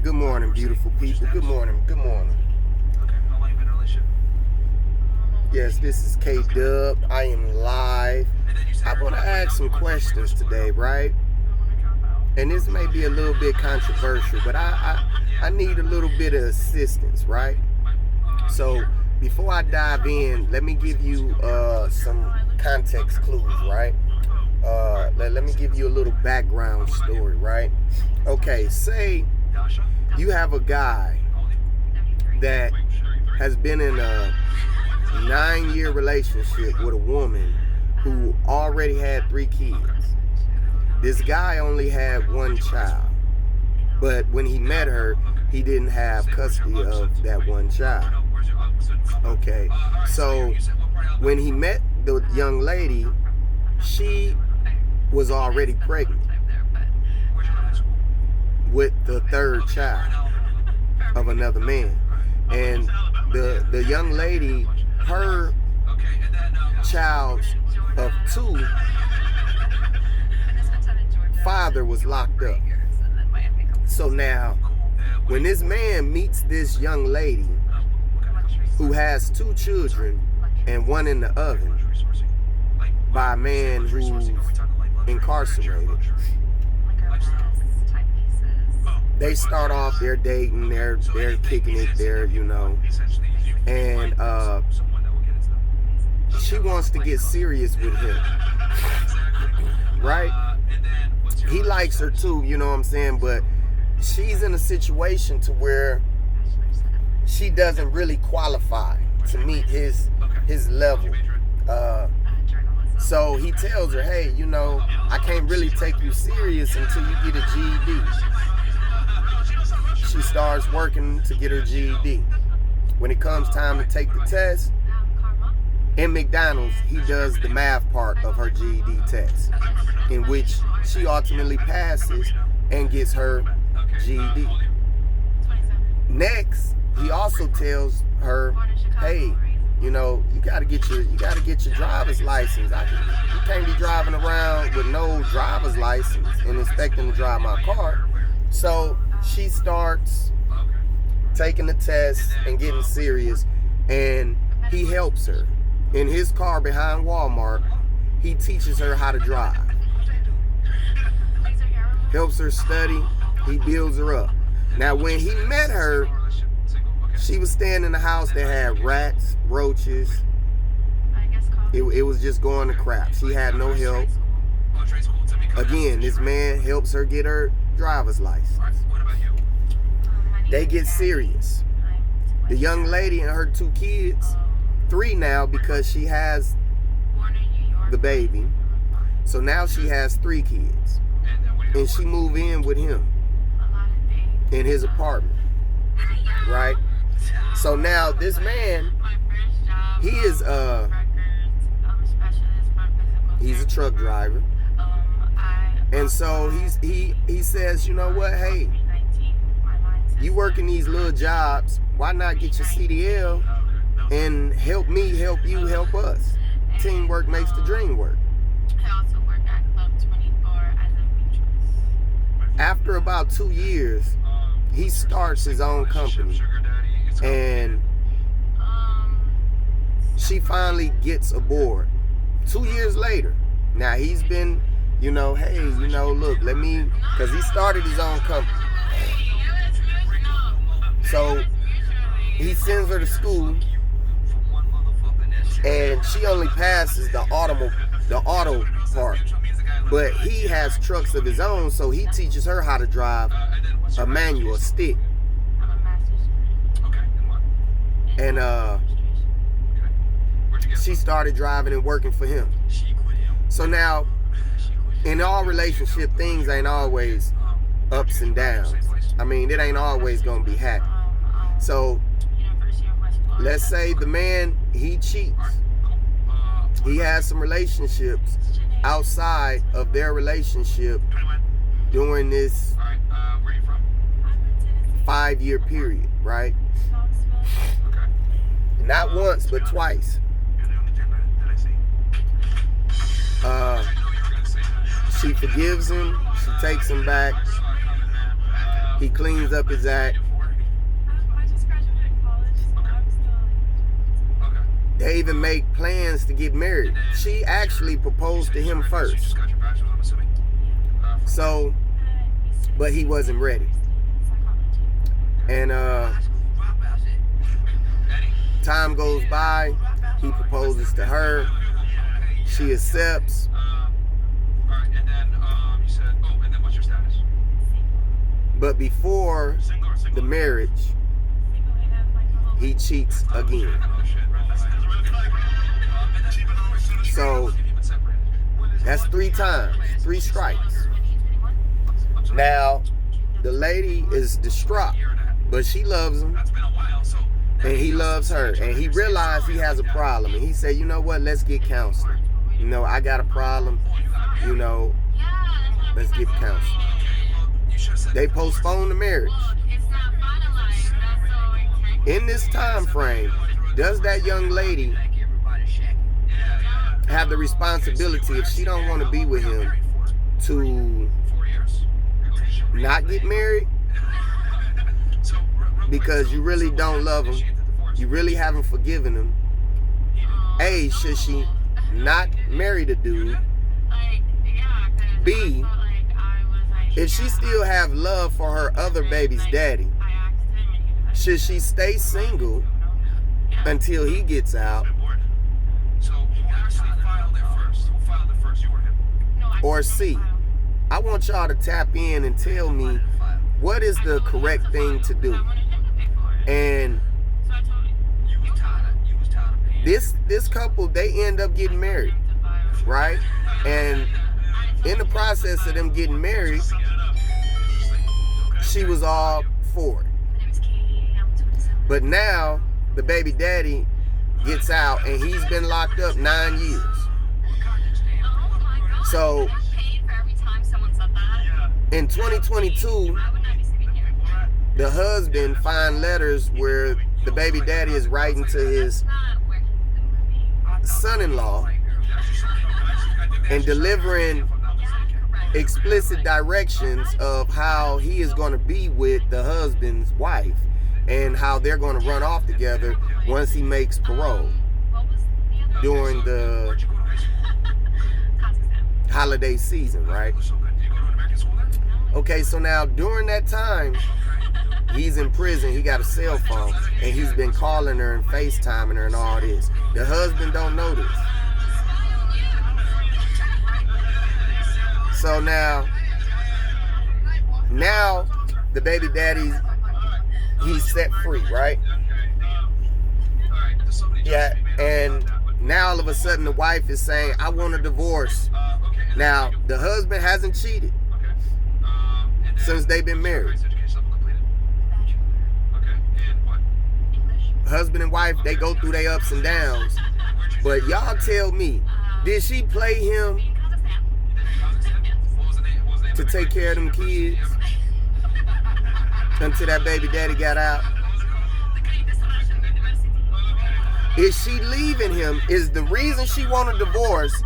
Good morning, beautiful people. Good morning. Good morning. Yes, this is K-Dub. I am live. I want to ask some questions today, right? And this may be a little bit controversial, but I need a little bit of assistance, right? So before I dive in, let me give you some context clues, right? Let me give you a little background story, right? Okay, say you have a guy that has been in a 9-year relationship with a woman who already had 3 kids. This guy only had 1 child, but when he met her, he didn't have custody of that 1 child. Okay, so when he met the young lady, she was already pregnant with the 3rd child of another man. And the young lady, her child of 2, father was locked up. So now, when this man meets this young lady who has 2 children and 1 in the oven by a man who's incarcerated, they start off, they're dating, they're kicking it there, and she wants to get serious with him, right? He likes her too, you know what I'm saying, but she's in a situation to where she doesn't really qualify to meet his level. So he tells her, hey, I can't really take you serious until you get a GED. She starts working to get her GED. When it comes time to take the test, in McDonald's, he does the math part of her GED test, in which she ultimately passes and gets her GED. Next, he also tells her, hey, you gotta get your driver's license. You can't be driving around with no driver's license and expecting to drive my car. So she starts taking the test and getting serious, and he helps her. In his car behind Walmart, he teaches her how to drive. Helps her study, he builds her up. Now when he met her, she was staying in a house that had rats, roaches. It was just going to crap. She had no help. Again, this man helps her get her driver's license. They get serious. The young lady and her 2 kids, 3 now because she has the baby. So now she has 3 kids. And she moved in with him in his apartment, right? So now this man, he's a truck driver. And so he says, you know what, hey, you working these little jobs, why not get your CDL and help me, help you, help us? Teamwork makes the dream work. After about 2 years, he starts his own company, and she finally gets aboard. 2 years later, now he's been, hey, look, because he started his own company. So he sends her to school, and she only passes the auto part. But he has trucks of his own, so he teaches her how to drive a manual stick. And she started driving and working for him. So now, in all relationship, things ain't always ups and downs. I mean, it ain't always gonna be happy. So let's say the man, he cheats. He has some relationships outside of their relationship during this 5-year period, right? Not once, but twice. She forgives him. She takes him back. He cleans up his act. They even make plans to get married. She actually proposed to him first. So, but he wasn't ready. And time goes by. He proposes to her. She accepts. But before the marriage, he cheats again. So that's 3 times, 3 strikes. Now, the lady is distraught, but she loves him, and he loves her, and he realized he has a problem, and he said, you know what, let's get counseling. You know, I got a problem, you know, let's get counseling. They postpone the marriage. In this time frame, does that young lady have the responsibility, if she don't want to be with him, to not get married because you really don't love him, you really haven't forgiven him? A, should she not marry the dude? B, if she still have love for her other baby's daddy, should she stay single until he gets out? Or C, I want y'all to tap in and tell me what is the correct thing to do. And this couple, they end up getting married, right? And in the process of them getting married, she was all for it. But now the baby daddy gets out, and he's been locked up 9 years. So in 2022, the husband finds letters where the baby daddy is writing to his son-in-law and delivering explicit directions of how he is going to be with the husband's wife and how they're going to run off together once he makes parole during the holiday season, right? Okay, so now during that time, he's in prison. He got a cell phone, and he's been calling her and FaceTiming her and all this. The husband don't know this. So now the baby daddy, he's set free, right? Yeah, and now all of a sudden the wife is saying, I want a divorce. Now, the husband hasn't cheated since they've been married. Husband and wife, they go through their ups and downs. But y'all tell me, did she play him to take care of them kids until that baby daddy got out? Is she leaving him? Is the reason she want a divorce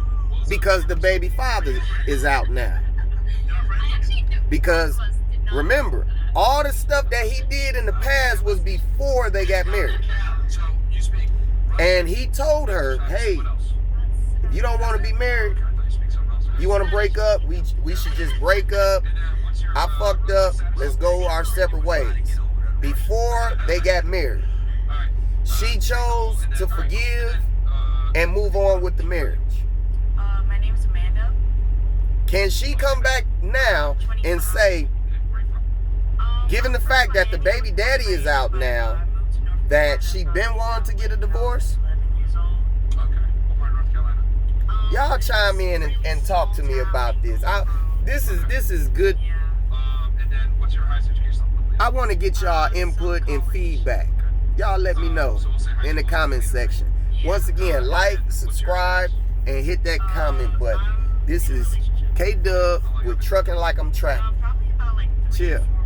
because the baby father is out now? Because remember, all the stuff that he did in the past was before they got married. And he told her, hey, if you don't want to be married, you want to break up, we should just break up. I fucked up, let's go our separate ways. Before they got married, she chose to forgive and move on with the marriage. My name is Amanda. Can she come back now and say, given the fact that the baby daddy is out now, that she been wanting to get a divorce? Y'all chime in and talk to me about this. This is good. I want to get y'all input and feedback. Y'all let me know in the comment section. Once again, like, subscribe, and hit that comment button. This is K-Dub with Trucking Like I'm Trapping. Chill.